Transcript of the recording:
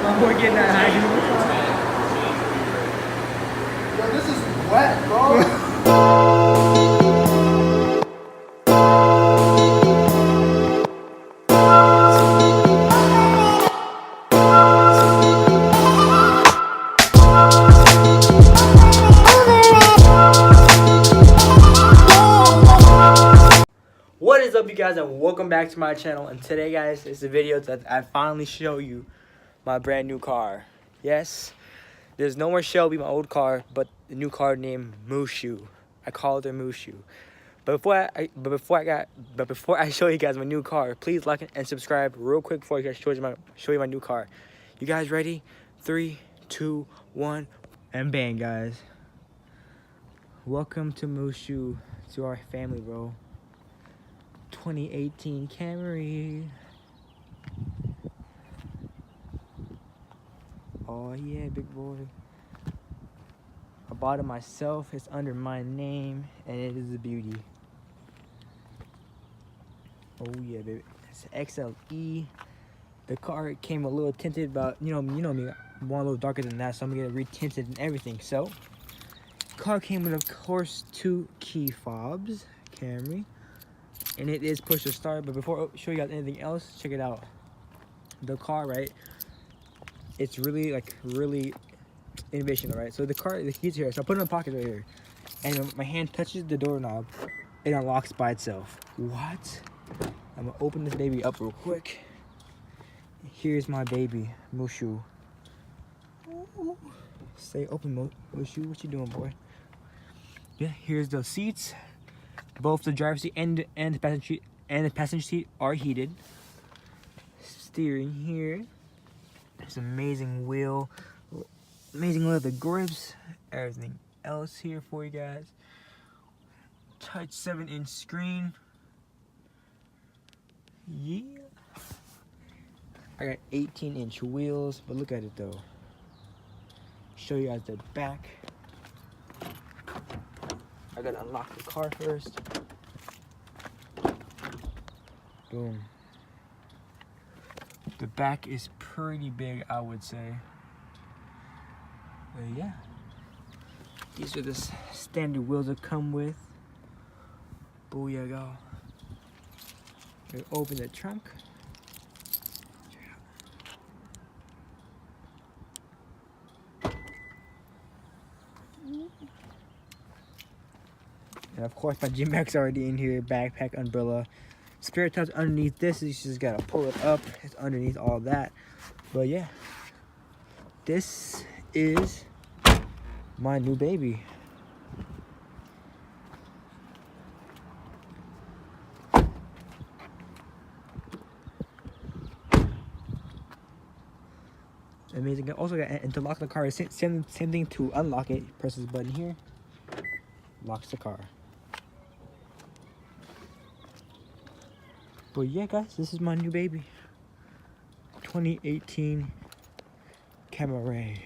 My boy getting that high. Yo, this is wet, bro. What is up, you guys, and welcome back to my channel. And today, guys, is the video that I finally show you my brand new car. Yes, there's no more Shelby, my old car, but the new car named Mushu. I called her Mushu. But before I show you guys my new car, please like and subscribe real quick before I show you my new car. You guys ready? 3, 2, 1, and bang, guys. Welcome to Mushu, to our family, bro. 2018 Camry. Oh yeah, big boy. I bought it myself. It's under my name, and it is a beauty. Oh yeah, baby. It's XLE. The car came a little tinted, but you know me. I want a little darker than that, so I'm gonna get it retinted and everything. So, car came with, of course, 2 key fobs. Camry. And it is push to start, but before I show you guys anything else, check it out. The car, right? It's really innovation, right? So the keys here. So I put it in the pocket right here, and when my hand touches the doorknob, it unlocks by itself. What? I'm gonna open this baby up real quick. Here's my baby, Mushu. Stay open, Mushu. What you doing, boy? Yeah. Here's the seats. Both the driver's seat and the passenger seat are heated. Steering here. There's amazing wheel, amazing leather grips, everything else here for you guys. Touch 7-inch screen. Yeah. I got 18-inch wheels, but look at it though. Show you guys the back. I gotta unlock the car first. Boom. The back is pretty big, I would say. But yeah. These are the standard wheels that come with. Booyah. We open the trunk. And of course my gym bag's already in here, backpack, umbrella. Spare tubs underneath this, you just gotta pull it up. It's underneath all that. But yeah, this is my new baby. Amazing. Also, and to lock the car, same thing to unlock it. Press this button here, locks the car. But yeah, guys, this is my new baby. 2018 Camry.